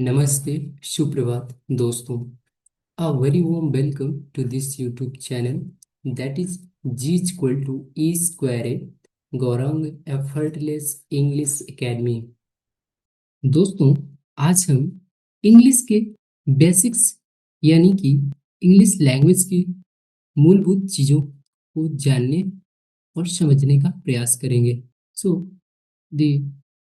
नमस्ते, सुप्रभात दोस्तों। A very warm welcome to this YouTube channel that is G equal to E square A Gaurang effortless English academy. दोस्तों, आज हम English के बेसिक्स यानी कि इंग्लिश लैंग्वेज की मूलभूत चीज़ों को जानने और समझने का प्रयास करेंगे। So the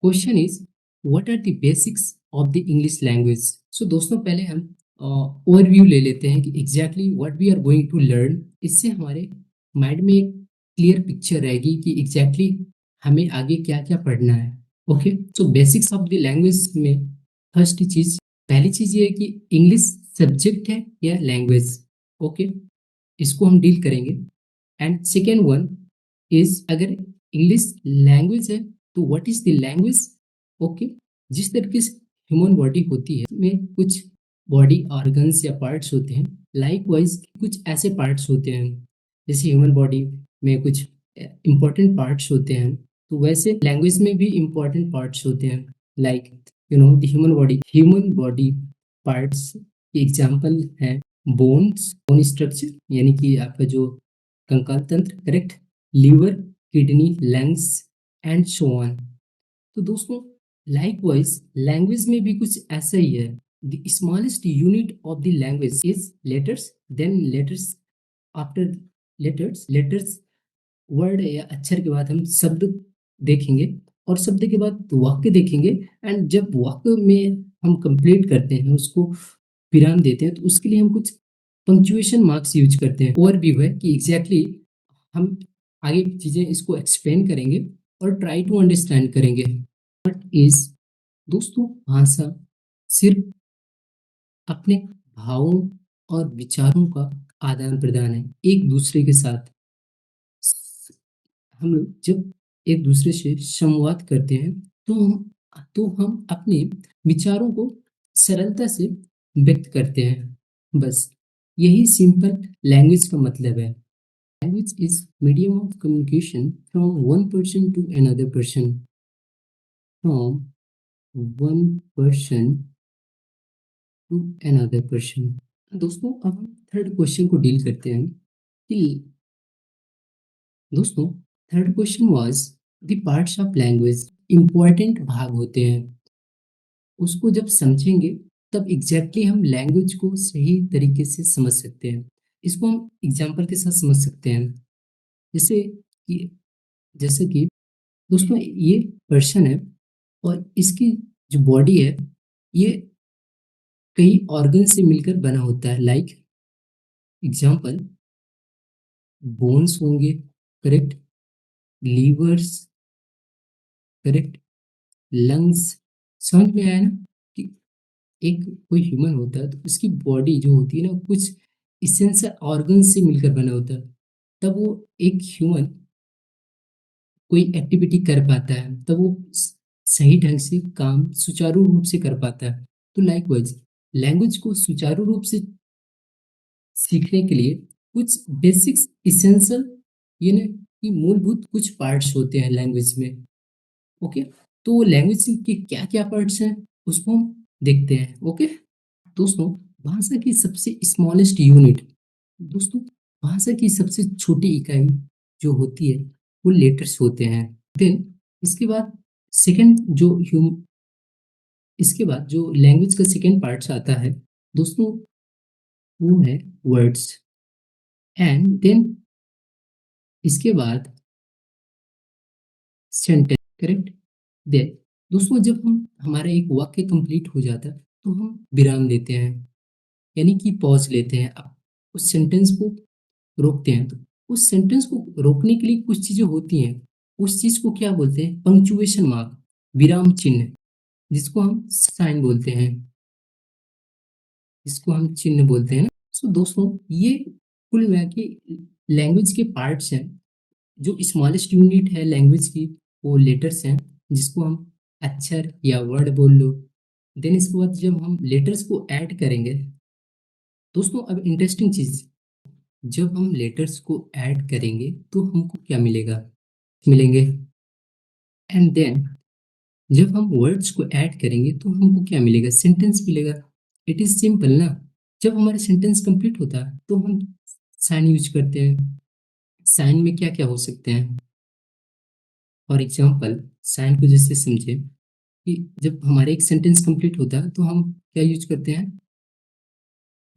question is what are the basics of the English language. So दोस्तों, पहले हम ओवरव्यू ले लेते हैं कि exactly what we are going to learn. इससे हमारे माइंड में एक क्लियर पिक्चर रहेगी कि एग्जैक्टली हमें आगे क्या क्या पढ़ना है। Okay, so basics of the language में फर्स्ट चीज, पहली चीज ये है कि इंग्लिश सब्जेक्ट है या लैंग्वेज। ओके, इसको हम डील करेंगे। एंड सेकेंड वन इज, अगर इंग्लिश लैंग्वेज है तो what is the language. Okay, जिस तरीके से ह्यूमन बॉडी होती है में कुछ बॉडी ऑर्गन्स या पार्ट्स होते हैं, लाइक वाइज कुछ ऐसे पार्ट्स होते हैं जैसे ह्यूमन बॉडी में कुछ इंपॉर्टेंट पार्ट्स होते हैं, तो वैसे लैंग्वेज में भी इंपॉर्टेंट पार्ट्स होते हैं। Like the human body parts example है बोन्स, बोन स्ट्रक्चर यानी कि आपका जो कंकाल तंत्र, correct, liver, kidney, lungs and so on. तो दोस्तों, लाइकवाइज लैंग्वेज में भी कुछ ऐसा ही है। The smallest unit of the language is letters, then letters, after letters word या अक्षर के बाद हम शब्द देखेंगे और शब्द के बाद वाक्य देखेंगे। एंड जब वाक्य में हम कंप्लीट करते हैं, उसको विराम देते हैं, तो उसके लिए हम कुछ पंक्चुएशन मार्क्स यूज करते हैं। और भी है कि एग्जैक्टली हम आगे की चीजें इसको एक्सप्लेन करेंगे और ट्राई टू अंडरस्टैंड करेंगे। व्हाट इज, दोस्तों, भाषा सिर्फ अपने भावों और विचारों का आदान प्रदान है एक दूसरे के साथ। हम जब एक दूसरे से संवाद करते हैं तो हम अपने विचारों को सरलता से व्यक्त करते हैं। बस यही सिंपल लैंग्वेज का मतलब है। Language is medium of communication from one person to another person, from one person to another person. दोस्तों, अब हम थर्ड क्वेश्चन को डील करते हैं कि दोस्तों, third question was the parts of language. Important भाग होते हैं, उसको जब समझेंगे तब एग्जैक्टली हम लैंग्वेज को सही तरीके से समझ सकते हैं। इसको हम एग्जाम्पल के साथ समझ सकते हैं। जैसे कि जैसे कि दोस्तों, ये पर्सन है और इसकी जो बॉडी है ये कई ऑर्गन से मिलकर बना होता है। लाइक एग्जाम्पल, बोन्स होंगे, करेक्ट, लीवर्स, करेक्ट, लंग्स। समझ में आया ना कि एक कोई ह्यूमन होता है तो उसकी बॉडी जो होती है ना, कुछ इसेंशियल ऑर्गन से मिलकर बना होता है, तब वो एक ह्यूमन कोई एक्टिविटी कर पाता है, तब वो सही ढंग से काम सुचारू रूप से कर पाता है। तो लाइकवाइज लैंग्वेज को सुचारू रूप से सीखने के लिए कुछ बेसिक्स इसेंशियल यानी कि मूलभूत कुछ पार्ट्स होते हैं लैंग्वेज में। ओके, तो लैंग्वेज के क्या क्या पार्ट्स हैं उसको हम देखते हैं। ओके दोस्तों, भाषा की सबसे स्मॉलेस्ट यूनिट, दोस्तों, भाषा की सबसे छोटी इकाई जो होती है वो लेटर्स होते हैं। देन इसके बाद सेकंड जो इसके बाद जो लैंग्वेज का सेकंड पार्ट्स आता है दोस्तों, वो है वर्ड्स। एंड देन इसके बाद सेंटेंस, करेक्ट। देन दोस्तों, जब हम हमारा एक वाक्य कंप्लीट हो जाता है तो हम विराम देते हैं यानी कि पॉज लेते हैं, उस सेंटेंस को रोकते हैं। तो उस सेंटेंस को रोकने के लिए कुछ चीजें होती हैं, उस चीज को क्या बोलते हैं, पंक्चुएशन मार्क, विराम चिन्ह, जिसको हम साइन बोलते हैं, जिसको हम चिन्ह बोलते हैं ना। सो दोस्तों, ये कुल मिला के लैंग्वेज के पार्ट्स हैं। जो स्मॉलेस्ट यूनिट है लैंग्वेज की वो लेटर्स हैं, जिसको हम अक्षर या वर्ड बोल लो। देन इसके बाद जब हम लेटर्स को ऐड करेंगे दोस्तों, अब इंटरेस्टिंग चीज, जब हम लेटर्स को ऐड करेंगे तो हमको क्या मिलेगा, मिलेंगे। एंड देन जब हम वर्ड्स को ऐड करेंगे तो हमको क्या मिलेगा, सेंटेंस मिलेगा। इट इज सिंपल ना। जब हमारा सेंटेंस कंप्लीट होता है तो हम साइन यूज करते हैं। साइन में क्या क्या हो सकते हैं, फॉर एग्जाम्पल साइन को जैसे समझे कि जब हमारा एक सेंटेंस कंप्लीट होता है तो हम क्या यूज करते हैं,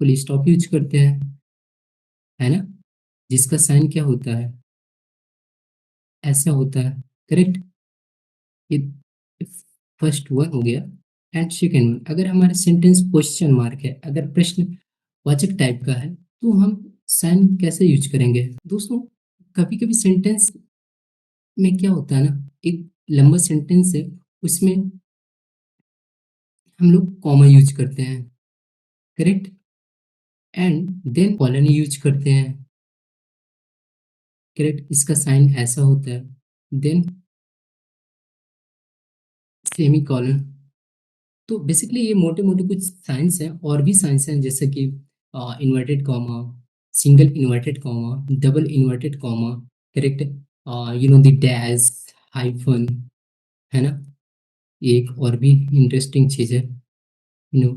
फुल स्टॉप यूज करते हैं, है ना, जिसका साइन क्या होता है, ऐसा होता है, करेक्ट। ये फर्स्ट वन हो गया। एंड सेकेंड वन, अगर हमारा सेंटेंस क्वेश्चन मार्क है, अगर प्रश्नवाचक टाइप का है तो हम साइन कैसे यूज करेंगे दोस्तों। कभी कभी सेंटेंस में क्या होता है ना, एक लंबा सेंटेंस है, उसमें हम लोग कॉमा यूज करते हैं, correct. And then colon use करते हैं, करेक्ट, इसका साइन ऐसा होता है। Then semicolon. तो बेसिकली ये मोटे मोटे कुछ साइंस हैं, और भी साइंस हैं जैसे कि inverted comma, single inverted comma, double inverted comma, correct, the dash, hyphen, है ना। ये एक और भी इंटरेस्टिंग चीज है, नो,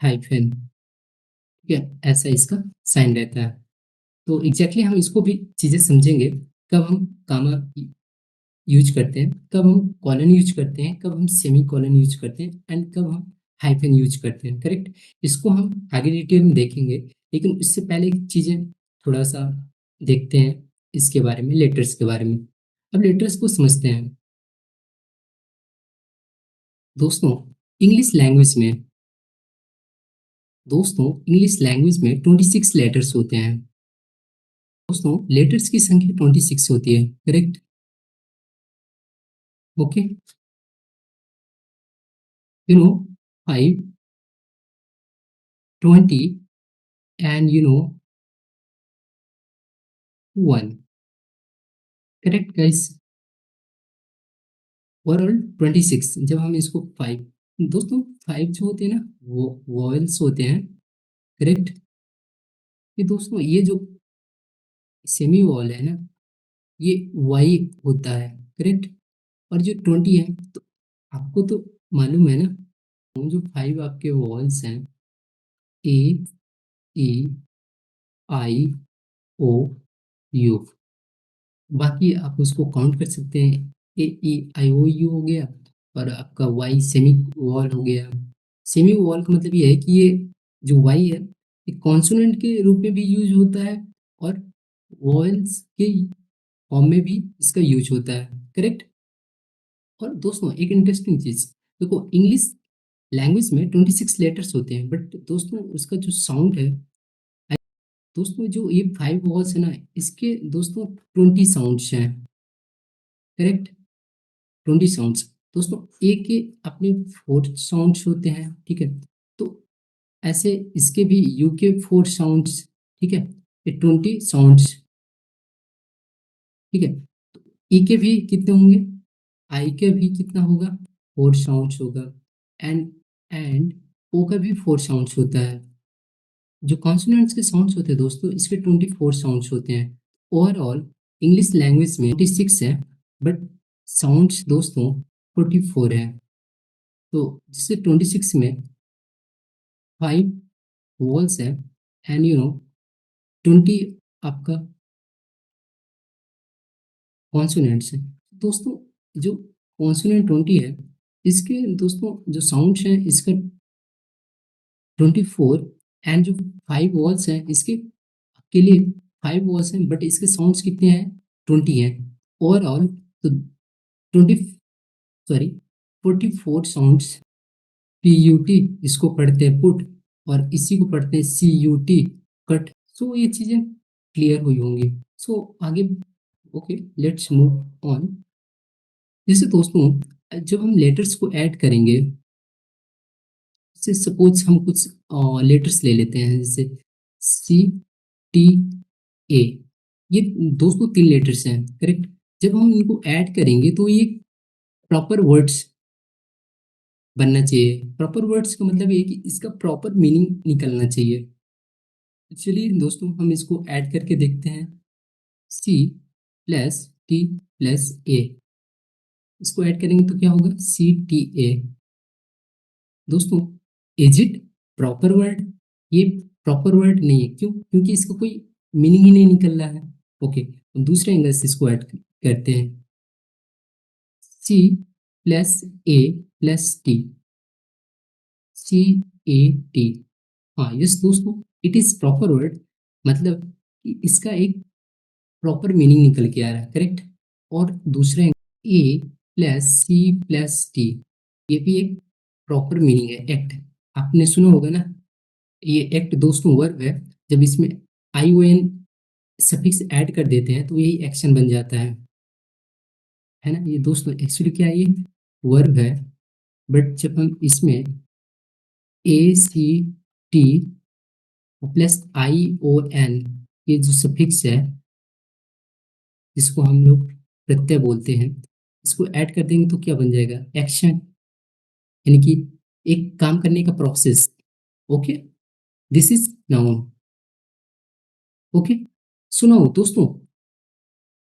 हाइफन, ठीक है, ऐसा इसका साइन रहता है। तो एग्जैक्टली हम इसको भी चीजें समझेंगे, कब हम कामा यूज करते हैं, कब हम कॉलन यूज करते हैं, कब हम सेमी कॉलन यूज करते हैं, एंड कब हम हाइफन यूज करते हैं, करेक्ट। इसको हम आगे डिटेल में देखेंगे, लेकिन उससे पहले चीजें थोड़ा सा देखते हैं इसके बारे में, लेटर्स के बारे में। अब लेटर्स को समझते हैं दोस्तों। इंग्लिश लैंग्वेज में दोस्तों इंग्लिश लैंग्वेज में 26 लेटर्स होते हैं। दोस्तों लेटर्स की संख्या 26 होती है, correct. Okay, you know 5, 20 and 1, correct guys. Overall 26। जब हम इसको 5, दोस्तों 5 जो होते हैं ना, वो वॉयल्स होते हैं, करेक्ट। ये दोस्तों ये जो सेमी वॉल है ना, ये वाई होता है, करेक्ट। और जो 20 है, तो आपको तो मालूम है ना, वो जो 5 आपके वॉल्स हैं, ए, ई, आई, ओ, यू, बाकी आप उसको काउंट कर सकते हैं। ए, ई, आई, ओ, यू हो गया, और आपका वाई सेमी वॉल हो गया। सेमी वॉल का मतलब ये है कि ये जो वाई है, ये कॉन्सोनेंट के रूप में भी यूज होता है, और वॉयल्स के फॉर्म में भी इसका यूज होता है, करेक्ट। और दोस्तों एक इंटरेस्टिंग चीज, देखो इंग्लिश लैंग्वेज में 26 लेटर्स होते हैं, बट दोस्तों उसका जो साउंड है, दोस्तों जो ये 5 वॉल्स है ना, इसके दोस्तों 20 साउंड्स हैं, करेक्ट। 20 साउंड्स। दोस्तों एक के अपने 4 साउंड्स होते हैं, ठीक है। तो ऐसे इसके भी यू के 4 साउंड्स, ठीक है, ये 20 साउंड्स, ठीक है। ई के भी कितने होंगे, आई के भी कितना होगा, 4 साउंड्स होगा। एंड एंड ओ का भी 4 साउंड्स होता है। जो कॉन्सोनेंट्स के साउंड्स होते हैं दोस्तों, इसके 24 साउंड्स होते हैं। ओवरऑल इंग्लिश लैंग्वेज में 26 है, बट साउंड्स दोस्तों 44 है। तो जिससे 26 में 5 वॉल्स है, एंड 20 आपका कॉन्सोनेंट्स है। दोस्तों जो कॉन्सोनेंट 20 है, इसके दोस्तों जो साउंड्स हैं इसका 24, एंड जो 5 वॉल्स हैं इसके के लिए 5 वॉल्स हैं, बट इसके साउंड्स कितने हैं, 20 हैं ओवरऑल। तो 20, sorry, 44 sounds, P U T इसको पढ़ते हैं पुट, और इसी को पढ़ते हैं सी यू टी, कट। सो ये चीज़ें क्लियर हुई होंगी। सो आगे, ओके, लेट्स मूव ऑन। जैसे दोस्तों जब हम लेटर्स को ऐड करेंगे, जैसे सपोज हम कुछ लेटर्स ले लेते हैं, जैसे सी, टी, ए, ये दोस्तों 3 लेटर्स हैं, करेक्ट। जब हम इनको ऐड करेंगे तो ये प्रॉपर वर्ड्स बनना चाहिए। प्रॉपर वर्ड्स का मतलब ये है कि इसका प्रॉपर मीनिंग निकलना चाहिए। चलिए दोस्तों हम इसको ऐड करके देखते हैं। सी प्लस टी प्लस ए, इसको ऐड करेंगे तो क्या होगा, सी टी ए। दोस्तों, इज इट प्रॉपर वर्ड? ये प्रॉपर वर्ड नहीं है, क्यों? क्योंकि इसका कोई मीनिंग ही नहीं निकल रहा है। ओके, अब दूसरे एंगल से इसको ऐड करते हैं, C plus A plus T, C A T. हाँ यस दोस्तों, इट इज प्रॉपर वर्ड, मतलब कि इसका एक प्रॉपर मीनिंग निकल के आ रहा है, करेक्ट। और दूसरे ए प्लस सी प्लस टी, ये भी एक प्रॉपर मीनिंग है, एक्ट। आपने सुना होगा ना, ये एक्ट दोस्तों वर्ब है। जब इसमें आई ओ एन सफिक्स ऐड कर देते हैं तो यही एक्शन बन जाता है ना। ये दोस्तों एक्चुअली क्या है, ये वर्ब है, बट जब हम इसमें ए सी टी प्लस आई ओ एन, ये जो सफिक्स है जिसको हम लोग प्रत्यय बोलते हैं, इसको ऐड कर देंगे तो क्या बन जाएगा, एक्शन, यानी कि एक काम करने का process. Okay, this is noun. Okay, सुनो दोस्तों,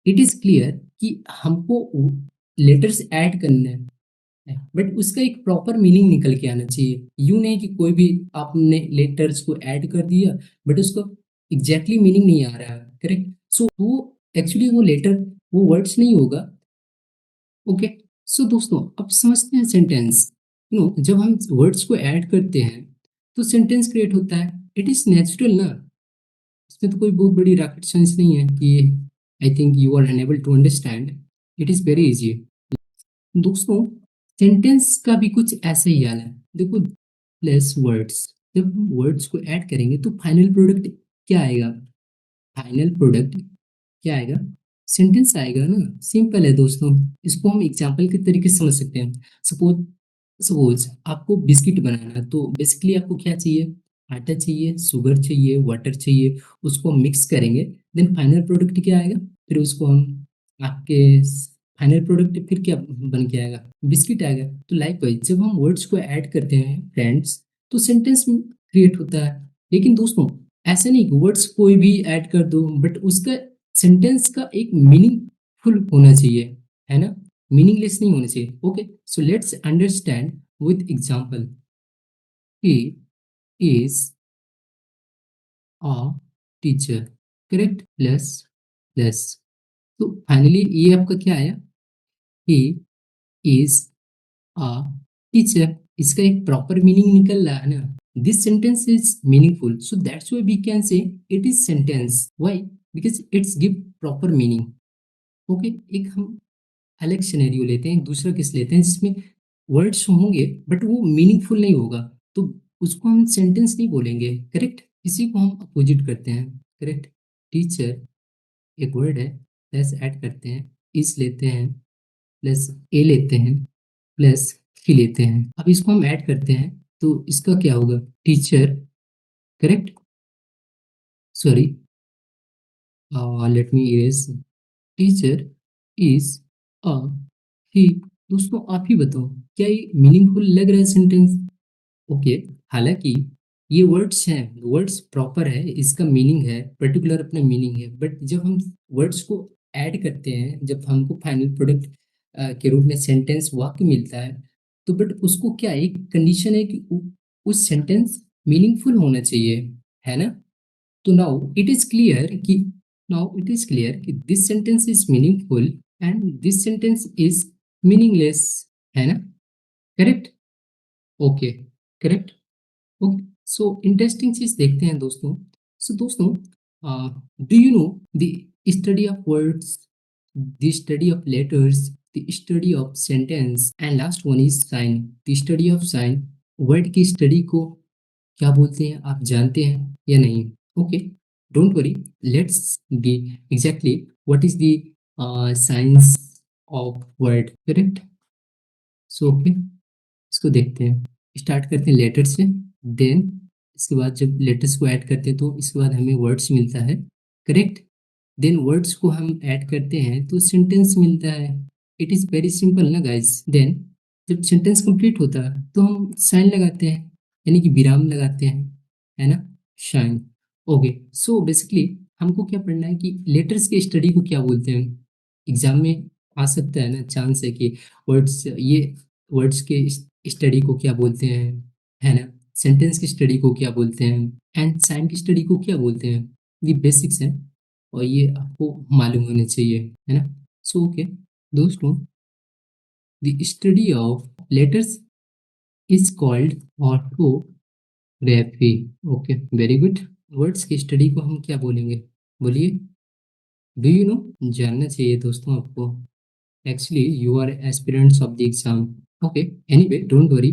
इट इज क्लियर कि हमको लेटर्स ऐड करने हैं, बट उसका एक प्रॉपर मीनिंग निकल के आना चाहिए। यूं नहीं कि कोई भी आपने लेटर्स को ऐड कर दिया बट उसको एग्जैक्टली मीनिंग नहीं आ रहा है, करेक्ट। सो वो एक्चुअली वो लेटर, वो वर्ड्स नहीं होगा। ओके, सो दोस्तों अब समझते हैं सेंटेंस। जब हम वर्ड्स को ऐड करते हैं तो सेंटेंस क्रिएट होता है, इट इज नेचुरल ना। इसमें तो कोई बहुत बड़ी रॉकेट साइंस नहीं है कि I think you are unable to understand, it is very easy. दोस्तों, सेंटेंस का भी कुछ ऐसा ही हाल है। देखो, प्लस वर्ड्स, जब हम वर्ड्स को ऐड करेंगे तो फाइनल प्रोडक्ट क्या आएगा, फाइनल प्रोडक्ट क्या आएगा, सेंटेंस आएगा ना। सिंपल है दोस्तों, इसको हम एग्जांपल के तरीके से समझ सकते हैं। सपोज सपोज आपको बिस्किट बनाना है, तो बेसिकली आपको क्या चाहिए, आटा चाहिए, शुगर चाहिए, वाटर चाहिए, उसको मिक्स करेंगे, देन फाइनल प्रोडक्ट क्या आएगा, फिर उसको हम आपके फाइनल प्रोडक्ट फिर क्या बन के आएगा, बिस्किट आएगा। तो लाइकवाइज जब हम वर्ड्स को ऐड करते हैं फ्रेंड्स, तो सेंटेंस क्रिएट होता है। लेकिन दोस्तों ऐसे नहीं कि वर्ड्स कोई भी ऐड कर दो, बट उसका सेंटेंस का एक मीनिंगफुल होना चाहिए, है ना, मीनिंगलेस नहीं होना चाहिए। Okay, so let's understand with example. He is a teacher, correct, plus plus, तो फाइनली ये आपका क्या आया, ही इज अ टीचर। इसका एक प्रॉपर मीनिंग निकल रहा है ना, this sentence is meaningful, so that's why we can say it is sentence. Why? Because it's give proper meaning. Okay, एक हम अलग सिनेरियो लेते हैं, दूसरा केस लेते हैं जिसमें वर्ड्स होंगे बट वो मीनिंगफुल नहीं होगा, तो उसको हम सेंटेंस नहीं बोलेंगे, करेक्ट। इसी को हम अपोजिट करते हैं, करेक्ट। टीचर एक वर्ड है, प्लस ऐड करते हैं, इस लेते हैं, प्लस ए लेते हैं, प्लस ही लेते हैं। अब इसको हम ऐड करते हैं तो इसका क्या होगा, teacher, correct. Sorry, let me erase, teacher is a he. दोस्तों आप ही बताओ, क्या ये मीनिंगफुल लग रहा है सेंटेंस? ओके, हालांकि ये वर्ड्स हैं, वर्ड्स प्रॉपर है, इसका मीनिंग है, पर्टिकुलर अपना मीनिंग है, बट जब हम वर्ड्स को ऐड करते हैं, जब हमको फाइनल प्रोडक्ट के रूप में सेंटेंस वाक्य मिलता है, तो बट उसको क्या एक कंडीशन है कि उस सेंटेंस मीनिंगफुल होना चाहिए, है ना। तो नाउ इट इज क्लियर कि this sentence is meaningful and this sentence is meaningless, है ना, correct. Okay, correct. Okay, so interesting चीज देखते हैं दोस्तों। सो दोस्तों, do you know the study of words, the study of letters, the study of sentence, and last one is sine, the study of sine. Word की study को क्या बोलते हैं, आप जानते हैं या नहीं? Okay, don't worry, let's be exactly what is the science of word, correct. So okay, इसको देखते हैं, स्टार्ट करते हैं लेटर से, देन इसके बाद जब लेटर्स को ऐड करते हैं तो इसके बाद हमें वर्ड्स मिलता है, करेक्ट। देन वर्ड्स को हम ऐड करते हैं तो सेंटेंस मिलता है। इट इज़ वेरी सिंपल ना गाइस। देन जब सेंटेंस कंप्लीट होता है तो हम साइन लगाते हैं, यानी कि विराम लगाते हैं, है ना, शाइन। ओके, सो बेसिकली हमको क्या पढ़ना है कि लेटर्स के स्टडी को क्या बोलते हैं, एग्जाम में आ सकता है ना, चांस है कि वर्ड्स, ये वर्ड्स के स्टडी को क्या बोलते हैं, है ना, सेंटेंस की स्टडी को क्या बोलते हैं, एंड साइन की स्टडी को क्या बोलते हैं। ये बेसिक्स हैं और ये आपको मालूम होने चाहिए, है ना। सो ओके दोस्तों, the study of letters is called orthography. Okay, very good. Words की स्टडी को हम क्या बोलेंगे, बोलिए। डू यू नो, जानना चाहिए दोस्तों आपको। Actually you are aspirants of the exam. Okay, anyway don't worry.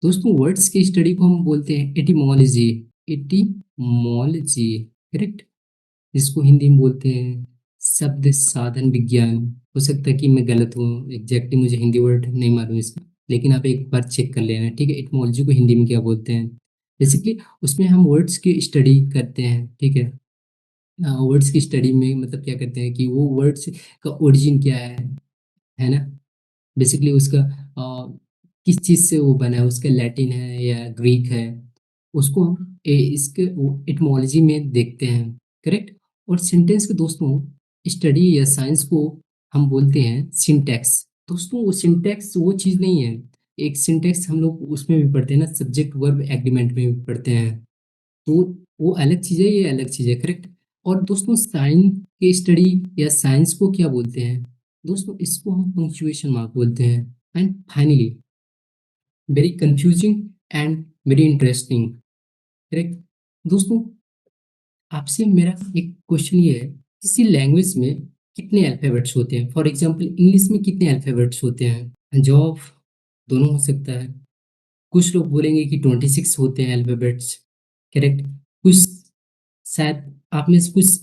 दोस्तों वर्ड्स की स्टडी को हम बोलते हैं एटिमोलॉजी। Etymology, correct. जिसको हिंदी में बोलते हैं शब्द साधन विज्ञान। हो सकता है कि मैं गलत हूँ, एग्जैक्टली मुझे हिंदी वर्ड नहीं मालूम इसका, लेकिन आप एक बार चेक कर लेना, ठीक है। एटिमोलॉजी को हिंदी में क्या बोलते हैं, बेसिकली उसमें हम वर्ड्स की स्टडी करते हैं, ठीक है। वर्ड्स की स्टडी में मतलब क्या करते हैं कि वो वर्ड्स का ओरिजिन क्या है ना, बेसिकली उसका किस चीज़ से वो बना है, उसका लैटिन है या ग्रीक है, उसको हम इसके एटमोलॉजी में देखते हैं, करेक्ट। और सेंटेंस के दोस्तों स्टडी या साइंस को हम बोलते हैं सिंटैक्स। दोस्तों वो सिंटैक्स वो चीज़ नहीं है, एक सिंटैक्स हम लोग उसमें भी पढ़ते हैं ना, सब्जेक्ट वर्ब एग्रीमेंट में भी पढ़ते हैं, तो वो अलग चीज़ है, ये अलग चीज़ है, करेक्ट। और दोस्तों साइन के स्टडी या साइंस को क्या बोलते हैं दोस्तों, इसको हम पंक्चुएशन मार्क बोलते हैं। And finally very confusing and very interesting, correct. दोस्तों आपसे मेरा एक क्वेश्चन ये है, किसी लैंग्वेज में कितने अल्फाबेट्स होते हैं, फॉर एग्जांपल इंग्लिश में कितने अल्फाबेट्स होते हैं, जवाब दोनों हो सकता है। कुछ लोग बोलेंगे कि 26 होते हैं अल्फाबेट्स, करेक्ट। कुछ शायद आप में से कुछ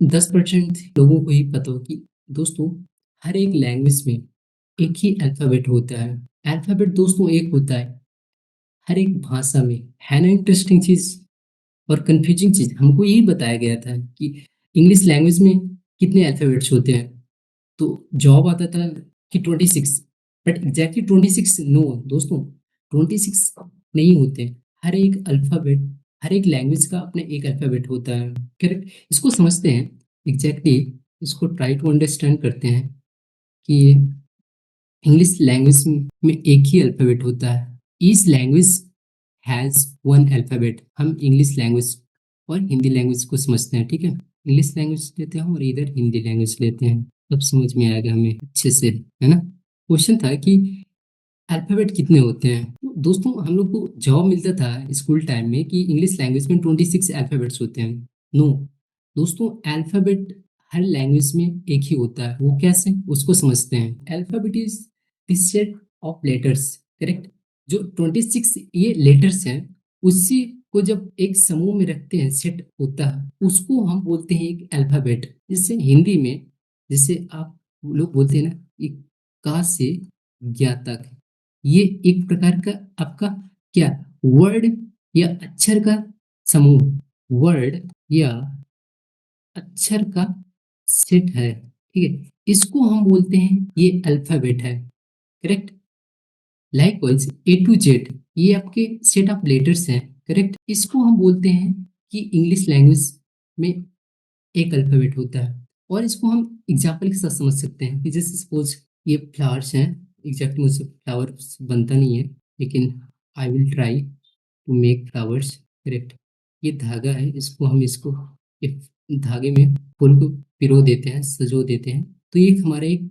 10% लोगों को ही पता हो कि दोस्तों हर एक लैंग्वेज में एक ही अल्फाबेट होता है। अल्फाबेट दोस्तों एक होता है हर एक भाषा में, है ना। इंटरेस्टिंग चीज और कंफ्यूजिंग चीज हमको यही बताया गया था कि इंग्लिश लैंग्वेज में कितने अल्फाबेट्स होते हैं, तो जवाब आता था कि 26। बट एग्जैक्टली 26 नो दोस्तों, 26 नहीं होते। हर एक अल्फाबेट, हर एक लैंग्वेज का अपना एक अल्फाबेट होता है, करेक्ट। इसको समझते हैं एग्जैक्टली, इसको ट्राई टू अंडरस्टैंड करते हैं कि इंग्लिश लैंग्वेज में एक ही अल्फाबेट होता है। Each language has one alphabet. हम इंग्लिश लैंग्वेज और हिंदी लैंग्वेज को समझते हैं, ठीक है। इंग्लिश लैंग्वेज लेते हैं और इधर हिंदी लैंग्वेज लेते हैं, अब समझ में आएगा हमें अच्छे से, है ना। क्वेश्चन था कि अल्फाबेट कितने होते हैं, तो दोस्तों हम लोग को जवाब मिलता था स्कूल टाइम में कि इंग्लिश लैंग्वेज में 26 अल्फाबेट्स होते हैं। नो दोस्तों, अल्फाबेट हर लैंग्वेज में एक ही होता है। वो कैसे, उसको समझते हैं। Alphabet is the set of letters, correct. जो 26 ये लेटर्स हैं, उसी को जब एक समूह में रखते हैं, सेट होता है, उसको हम बोलते हैं एक अल्फाबेट। जैसे हिंदी में, जैसे आप लोग बोलते हैं ना कि का से ज्ञा तक, ये एक प्रकार का आपका क्या, वर्ड या अक्षर का समूह, वर्ड या अक्षर का सेट है, ठीक है। इसको हम बोलते हैं ये अल्फाबेट है, correct. Likewise A to Z ये आपके सेट ऑफ लेटर्स हैं, करेक्ट। इसको हम बोलते हैं कि इंग्लिश लैंग्वेज में एक अल्फाबेट होता है। और इसको हम एग्जाम्पल के साथ समझ सकते हैं कि जैसे सपोज ये फ्लावर्स हैं, एग्जैक्टली मुझसे फ्लावर बनता नहीं है, लेकिन I will try to make flowers, correct. ये धागा है, इसको हम इसको एक धागे में फूल को पिरो देते हैं, सजो देते हैं, तो ये हमारा एक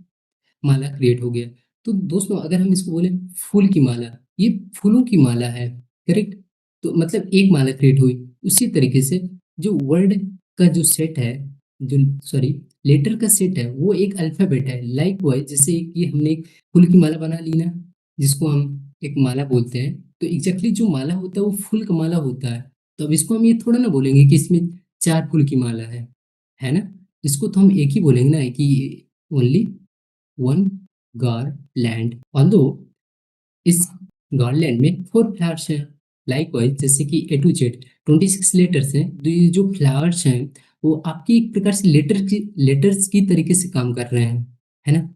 माला क्रिएट हो गया। तो दोस्तों अगर हम इसको बोले फूल की माला, ये फूलों की माला है, करेक्ट। तो मतलब एक माला क्रिएट हुई। उसी तरीके से जो वर्ड का जो सेट है, जो सॉरी लेटर का सेट है, वो एक अल्फाबेट है। लाइक वाइज जैसे कि हमने एक फूल की माला बना ली ना, जिसको हम एक माला बोलते हैं, तो एग्जैक्टली जो माला होता है वो फूल का माला होता है। तो अब इसको हम ये थोड़ा ना बोलेंगे कि इसमें 4 फूल की माला है ना। इसको तो हम एक ही बोलेंगे ना कि ओनली वन गारलैंड, ऑल्दो इस गार्लैंड में 4 फ्लावर्स हैं। लाइकवाइज जैसे कि ए टू जेड 26 लेटर्स हैं, तो ये जो फ्लावर्स हैं वो आपकी एक प्रकार से लेटर्स की तरीके से काम कर रहे हैं, है ना।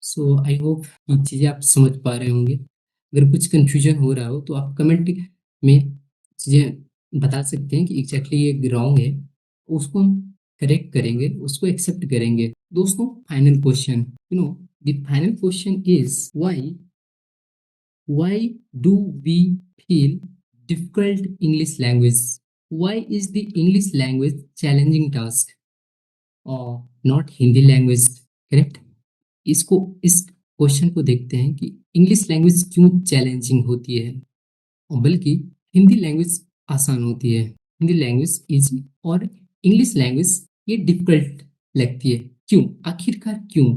सो आई होप ये चीज़ें आप समझ पा रहे होंगे। अगर कुछ कंफ्यूजन हो रहा हो तो आप कमेंट में चीज़ें बता सकते हैं कि एग्जैक्टली ये रॉन्ग है, उसको हम करेक्ट करेंगे, उसको एक्सेप्ट करेंगे। दोस्तों final question, the final question is why do we feel difficult English language? Why is the English language challenging task or not Hindi language? Correct. इसको इस क्वेश्चन को देखते हैं कि इंग्लिश लैंग्वेज क्यों चैलेंजिंग होती है और बल्कि हिंदी लैंग्वेज आसान होती है। हिंदी लैंग्वेज इजी और इंग्लिश लैंग्वेज ये डिफिकल्ट लगती है, क्यों? आखिरकार क्यों?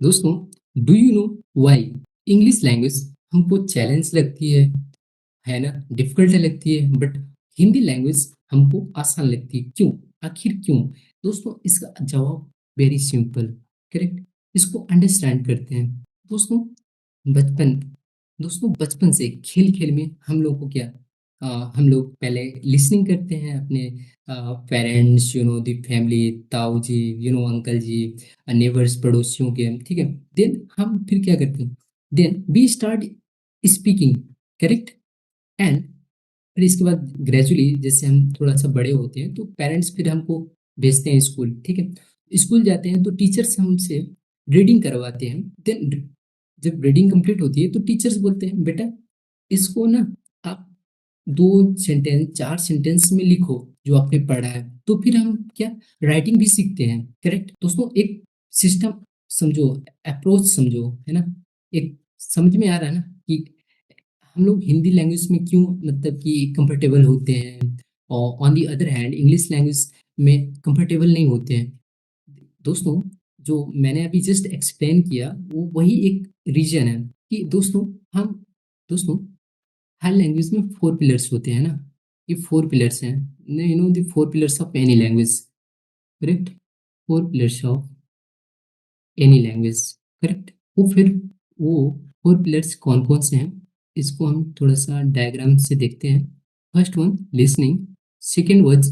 दोस्तों, do you know why English language हमको चैलेंज लगती है ना, डिफिकल्ट लगती है, बट हिंदी लैंग्वेज हमको आसान लगती है, क्यों? आखिर क्यों? दोस्तों इसका जवाब वेरी सिंपल, करेक्ट। इसको अंडरस्टैंड करते हैं। दोस्तों बचपन दोस्तों बचपन से खेल खेल में हम लोग को क्या, हम लोग पहले लिसनिंग करते हैं अपने पेरेंट्स, दी फैमिली, ताऊ जी, अंकल जी, नेबर्स, पड़ोसियों के, ठीक है। देन हम फिर क्या करते हैं, then we start speaking, correct. And फिर इसके बाद ग्रेजुअली जैसे हम थोड़ा सा बड़े होते हैं तो पेरेंट्स फिर हमको भेजते हैं स्कूल, ठीक है। स्कूल जाते हैं तो टीचर्स हमसे रीडिंग करवाते हैं। देन जब रीडिंग कंप्लीट होती है तो टीचर्स बोलते हैं बेटा इसको ना आप 2 सेंटेंस 4 सेंटेंस में लिखो जो आपने पढ़ा है। तो फिर हम क्या, राइटिंग भी सीखते हैं, करेक्ट। दोस्तों एक सिस्टम समझो, अप्रोच समझो, है ना। एक समझ में आ रहा है ना कि हम लोग हिंदी लैंग्वेज में क्यों मतलब कि कंफर्टेबल होते हैं और on the other hand English language में कंफर्टेबल नहीं होते हैं। दोस्तों जो मैंने अभी जस्ट एक्सप्लेन किया वो वही एक रीजन है कि दोस्तों हर लैंग्वेज में 4 पिलर्स होते हैं ना। ये 4 पिलर्स हैं, the 4 pillars of any language, correct. 4 pillars of any language, correct. वो 4 पिलर्स कौन कौन से हैं, इसको हम थोड़ा सा डायग्राम से देखते हैं। First one listening, second word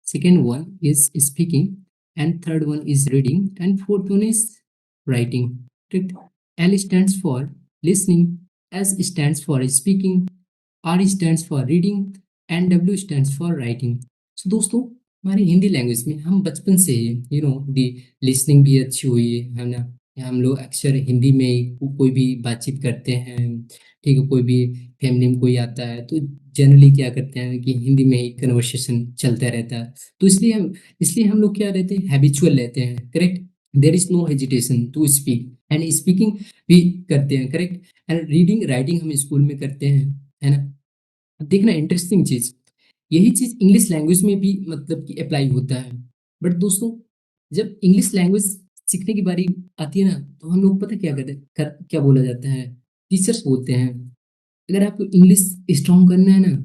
second one is speaking, and third one is reading, and fourth one is writing, correct. L stands for listening, S stands for speaking, R stands for reading, and W stands for writing. So दोस्तों हमारी Hindi language में हम बचपन से ही दी listening भी अच्छी हुई है ना। हम लोग अक्सर हिंदी में ही कोई भी बातचीत करते हैं, ठीक है। कोई भी फैमिली में कोई आता है तो जनरली क्या करते हैं कि हिंदी में ही कन्वर्सेशन चलता रहता है। तो इसलिए हम लोग क्या रहते हैं, हैबिचुअल रहते हैं, correct. There is no hesitation to speak, and speaking भी करते हैं, करेक्ट। एंड रीडिंग राइटिंग हम स्कूल में करते हैं, है ना। देखना इंटरेस्टिंग चीज, यही चीज इंग्लिश लैंग्वेज में भी मतलब कि अप्लाई होता है। बट दोस्तों जब इंग्लिश लैंग्वेज सीखने की बारी आती है ना तो हम लोग पता क्या करते हैं, क्या बोला जाता है, टीचर्स बोलते हैं अगर आपको इंग्लिश स्ट्रॉन्ग करना है ना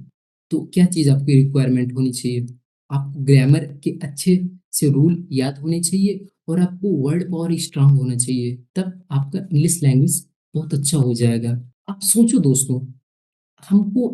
तो क्या चीज़ आपकी रिक्वायरमेंट होनी चाहिए, आपको ग्रामर के अच्छे से रूल याद होने चाहिए और आपको वर्ड पावर स्ट्रांग होना चाहिए, तब आपका इंग्लिश लैंग्वेज बहुत अच्छा हो जाएगा। आप सोचो दोस्तों, हमको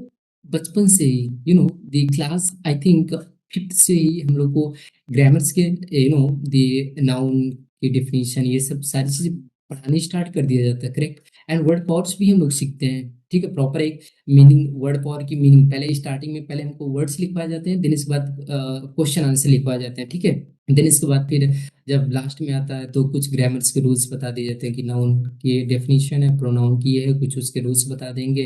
बचपन से ही the class I think fifth से ही हम लोग को ग्रामर्स के द नाउन की डेफिनेशन ये सब सारी चीजें पढ़ाने स्टार्ट कर दिया जाता है, करेक्ट। एंड वर्ड पावर्स भी हम लोग सीखते हैं, ठीक है। प्रॉपर एक मीनिंग, वर्ड पावर की मीनिंग पहले स्टार्टिंग में पहले हमको वर्ड्स लिखवाए जाते हैं, देन इसके बाद क्वेश्चन आंसर लिखवाए जाते हैं, ठीक है। देन इसके बाद फिर जब लास्ट में आता है तो कुछ ग्रामर्स के रूल्स बता दिए जाते हैं कि नाउन की डेफिनेशन है, प्रोनाउन की ये है, कुछ उसके रूल्स बता देंगे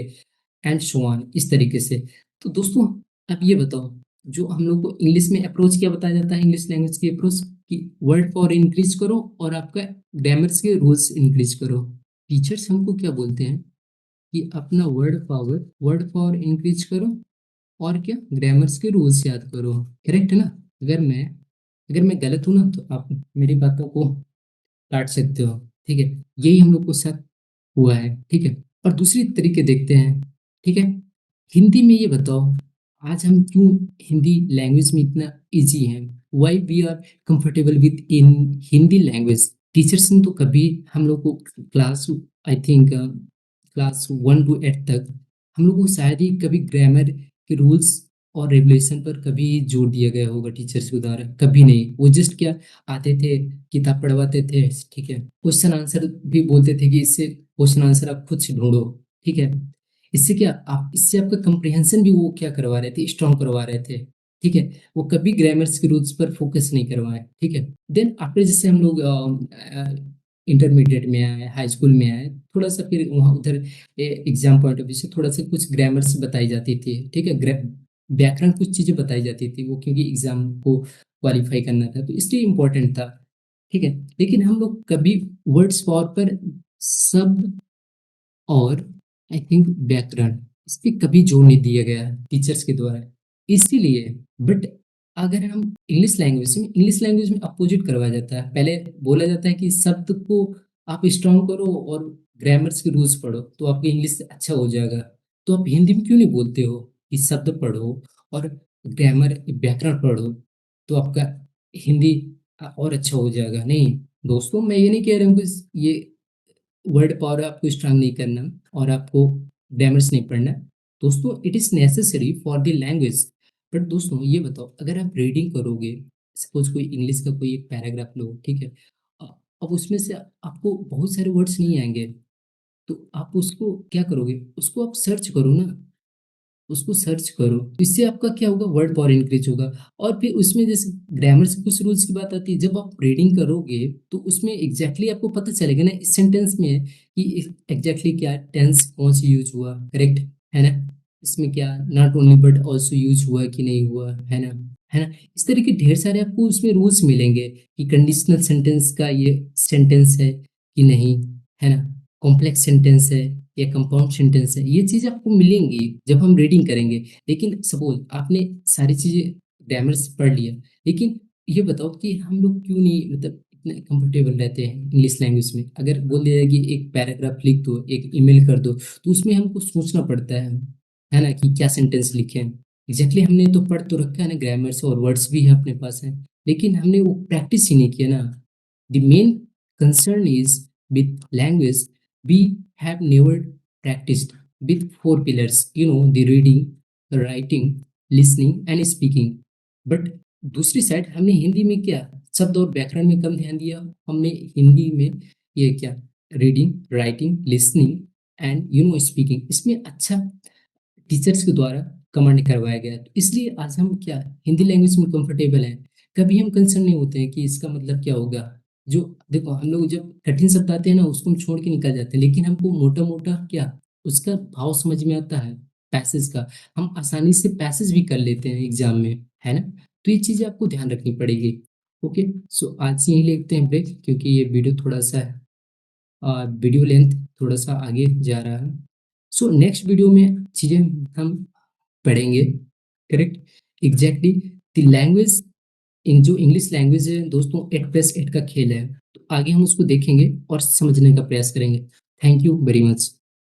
एंड सो ऑन, इस तरीके से। तो दोस्तों अब ये बताओ, जो हम लोग को इंग्लिश में अप्रोच क्या बताया जाता है, इंग्लिश लैंग्वेज की अप्रोच कि वर्ड पावर इंक्रीज करो और आपका ग्रामर्स के रूल्स इंक्रीज करो। टीचर्स हमको क्या बोलते हैं कि अपना वर्ड पावर इंक्रीज करो और क्या, ग्रामर्स के रूल्स याद करो, करेक्ट है ना। अगर मैं गलत हूँ ना तो आप मेरी बातों को काट सकते हो, ठीक है। यही हम लोग को साथ हुआ है, ठीक है। और दूसरी तरीके देखते हैं, ठीक है। हिंदी में ये बताओ, आज हम क्यों हिंदी लैंग्वेज में इतना इजी हैं, why we are comfortable within Hindi language. Teachers ने तो कभी हम लोग को class I think class 1 to 8 तक हम लोग को शायद ही कभी ग्रामर के रूल्स और रेगुलेशन पर कभी जोर दिया गया होगा टीचर्स के द्वारा, कभी नहीं। वो जस्ट क्या आते थे, किताब पढ़वाते थे, ठीक है। क्वेश्चन आंसर भी बोलते थे कि इससे क्वेश्चन आंसर आप खुद से ढूंढो, इससे आपका कंप्रिहेंशन भी वो क्या करवा रहे थे, स्ट्रॉन्ग करवा रहे थे। ठीक है। वो कभी ग्रामर्स के रूल्स पर फोकस नहीं करवाए, ठीक है। देन आफ्टर जैसे हम लोग इंटरमीडिएट में आए, हाई स्कूल में आए, थोड़ा सा फिर वहाँ उधर एग्जाम पॉइंट ऑफ व्यू से थोड़ा सा कुछ ग्रामर्स बताई जाती थी, ठीक है। व्याकरण कुछ चीजें बताई जाती थी, वो क्योंकि एग्जाम को क्वालिफाई करना था तो इसलिए इम्पोर्टेंट था, ठीक है। लेकिन हम लोग कभी वर्ड्स पावर पर शब्द और आई थिंक व्याकरण, इस पे कभी जोर नहीं दिया गया टीचर्स के द्वारा, इसीलिए। बट अगर हम इंग्लिश लैंग्वेज में अपोजिट करवाया जाता है, पहले बोला जाता है कि शब्द को आप स्ट्रॉन्ग करो और ग्रामर्स के रूल्स पढ़ो तो आपकी इंग्लिश अच्छा हो जाएगा। तो आप हिंदी में क्यों नहीं बोलते हो कि शब्द पढ़ो और ग्रामर व्याकरण पढ़ो तो आपका हिंदी और अच्छा हो जाएगा? नहीं दोस्तों, मैं ये नहीं कह रहा हूँ कि ये वर्ड पावर आपको स्ट्रांग नहीं करना और आपको ग्रामर्स नहीं पढ़ना। दोस्तों it is necessary for the language. But दोस्तों ये बताओ, अगर आप रीडिंग करोगे, सपोज कोई इंग्लिश का कोई एक पैराग्राफ लो, ठीक है। अब उसमें से आपको बहुत सारे वर्ड्स नहीं आएंगे, तो आप उसको क्या करोगे, उसको आप सर्च करो ना, उसको सर्च करो, तो इससे आपका क्या होगा, वर्ड पावर इंक्रीज होगा। और फिर उसमें जैसे ग्रामर से कुछ रूल्स की बात आती है, जब आप रीडिंग करोगे तो उसमें एग्जैक्टली आपको पता चलेगा ना इस सेंटेंस में कि एग्जैक्टली क्या टेंस कौन सी यूज हुआ, करेक्ट है ना। इसमें क्या not only but also use हुआ कि नहीं हुआ, है ना, है ना। इस तरह के ढेर सारे आपको उसमें रूल्स मिलेंगे कि कंडीशनल सेंटेंस का ये सेंटेंस है कि नहीं, है ना, कॉम्प्लेक्स सेंटेंस है या कंपाउंड सेंटेंस है, ये चीज़ आपको मिलेंगी जब हम रीडिंग करेंगे। लेकिन सपोज आपने सारी चीज़ें ग्रामर से पढ़ लिया, लेकिन ये बताओ कि हम लोग क्यों नहीं मतलब इतने कंफर्टेबल रहते हैं इंग्लिश लैंग्वेज में? अगर बोल दिया जाए कि एक पैराग्राफ लिख दो, एक ईमेल कर दो, तो उसमें हमको सोचना पड़ता है ना, कि क्या सेंटेंस लिखें। एग्जैक्टली हमने तो पढ़ तो रखा है ना, ग्रामर से और वर्ड्स भी है अपने पास है, लेकिन हमने वो प्रैक्टिस ही नहीं किया ना। The main concern is with language we have never practiced with four pillars, the reading, the writing, listening and speaking. But दूसरी साइड हमने हिंदी में क्या शब्द और व्याकरण में कम ध्यान दिया, हमने हिंदी में ये क्या reading, writing, listening and speaking, इसमें अच्छा टीचर्स के द्वारा कमांड करवाया गया। तो इसलिए आज हम क्या हिंदी लैंग्वेज में कंफर्टेबल हैं। कभी हम कंसर्न नहीं होते हैं कि इसका मतलब क्या होगा। जो देखो हम लोग जब कठिन शब्द आते हैं ना उसको हम छोड़ के निकल जाते हैं, लेकिन हमको मोटा मोटा क्या उसका भाव समझ में आता है, पैसेज का, हम आसानी से पैसेज भी कर लेते हैं एग्जाम में, है ना। तो ये चीजें आपको ध्यान रखनी पड़ेगी। ओके, सो आज यही लेते हैं ब्रेक, क्योंकि ये वीडियो थोड़ा सा वीडियो लेंथ थोड़ा सा आगे जा रहा है। सो नेक्स्ट वीडियो में चीज़ें हम पढ़ेंगे, करेक्ट, एग्जैक्टली द लैंग्वेज। जो इंग्लिश लैंग्वेज है दोस्तों 8+8 का खेल है, तो आगे हम उसको देखेंगे और समझने का प्रयास करेंगे। Thank you very much.